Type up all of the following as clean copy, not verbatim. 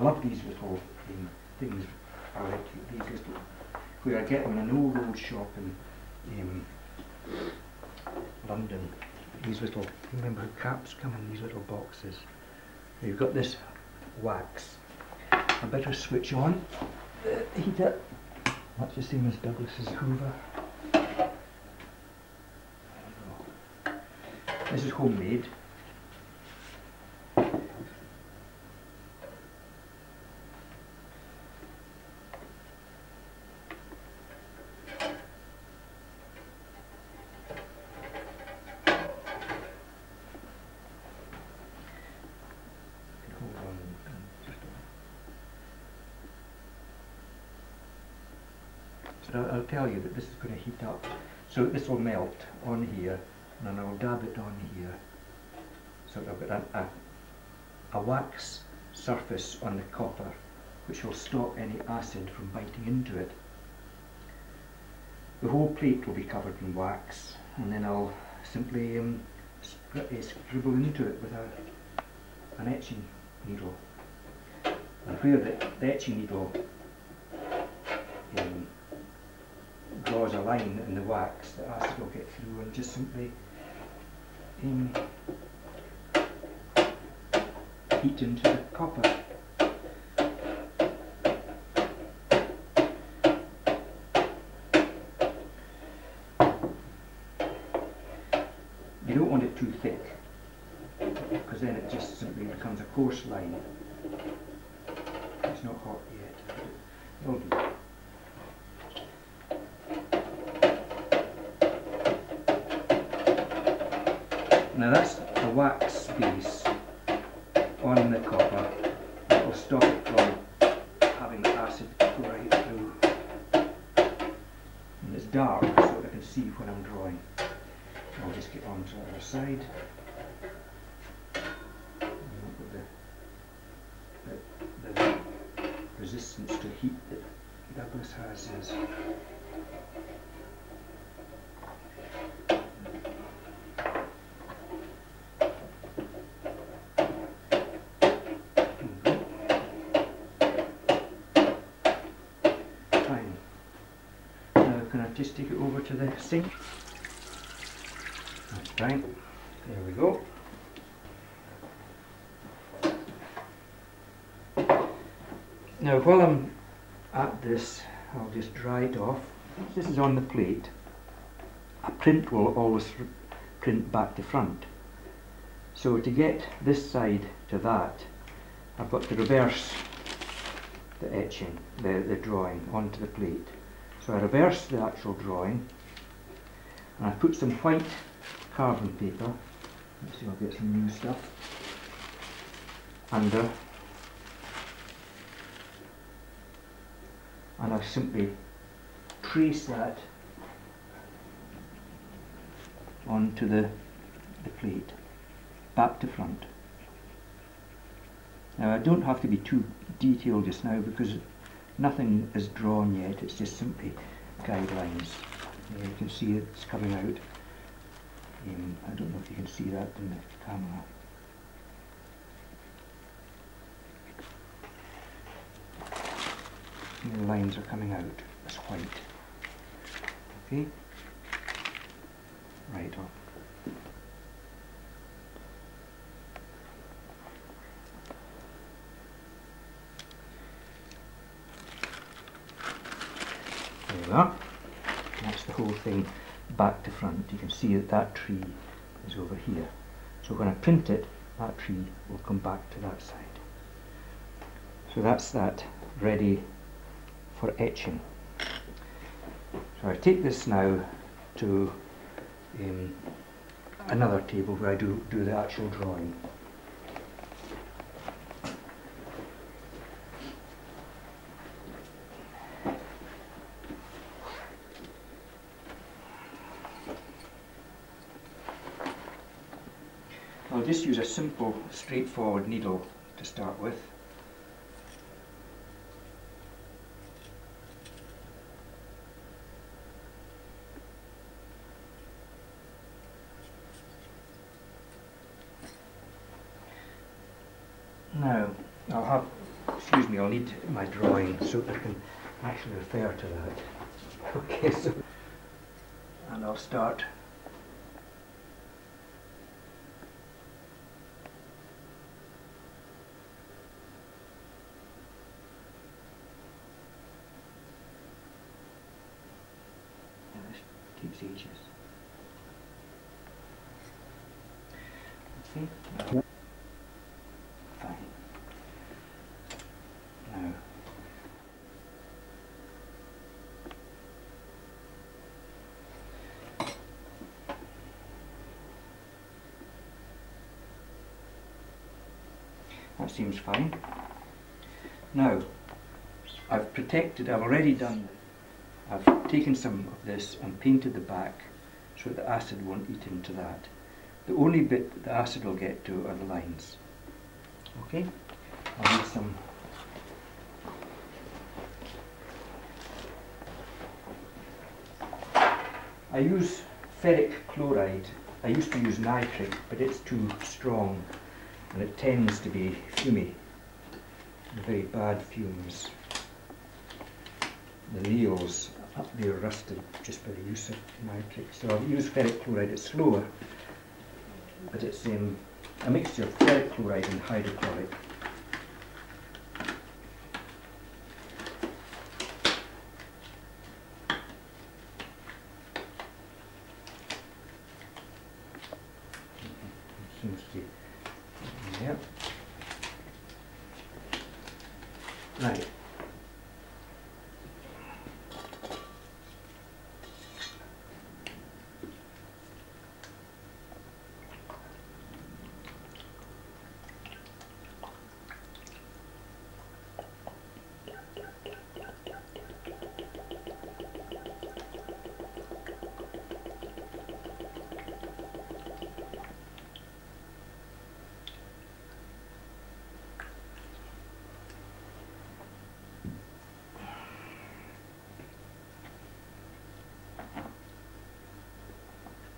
love these little things. I like these little, where I get them in an old shop in London. These little, remember caps come in these little boxes. You've got this wax. I better switch on the heater. That's the same as Douglas's Hoover. This is homemade. I'll tell you that this is going to heat up, so this will melt on here, and then I'll dab it on here, so I've got a wax surface on the copper which will stop any acid from biting into it. The whole plate will be covered in wax, and then I'll simply scribble into it with an etching needle, and where the etching needle draws a line in the wax, the acid will get through, and just simply heat into the copper. You don't want it too thick, because then it just simply becomes a coarse line. It's not hot yet. It'll do. Now that's the wax base on the copper that will stop it from having the acid go right through. And it's dark so that I can see when I'm drawing. I'll just get on to the other side. The resistance to heat that Douglas has is just take it over to the sink. That's fine. There we go. Now while I'm at this, I'll just dry it off. Once this is on the plate, a print will always print back to front. So to get this side to that, I've got to reverse the etching, the drawing onto the plate. So I reverse the actual drawing, and I put some white carbon paper, let's see, I'll get some new stuff, under, and I simply trace that onto the plate, back to front. Now I don't have to be too detailed just now because nothing is drawn yet, it's just simply guidelines. You can see it's coming out. I don't know if you can see that in the camera. The lines are coming out as white. Okay? Right on. There we are. That's the whole thing back to front. You can see that that tree is over here. So when I print it, that tree will come back to that side. So that's that ready for etching. So I take this now to another table where I do the actual drawing. I'll just use a simple, straightforward needle to start with. Now, I'll have a few me, I'll need my drawing so I can actually refer to that. Okay, so, and I'll start. Yeah, this takes ages. Okay, fine. Now, that seems fine. Now, I've already done, I've taken some of this and painted the back so that the acid won't eat into that. The only bit that the acid will get to are the lines. Okay? I'll need some. I use ferric chloride. I used to use nitric, but it's too strong and it tends to be fumy, very bad fumes. The nails up there rusted just by the use of nitric. So I'll use ferric chloride. It's slower, but it's a mixture of ferric chloride and hydrochloric. Seems to be, yeah. Right.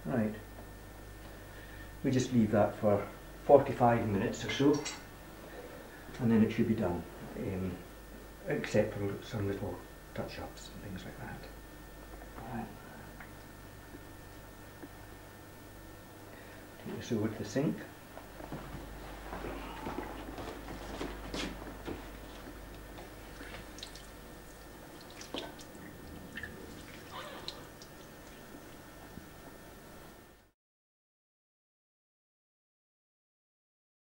Right, we just leave that for 45 minutes or so, and then it should be done, except for some little touch-ups and things like that. Right. Take this over to the sink.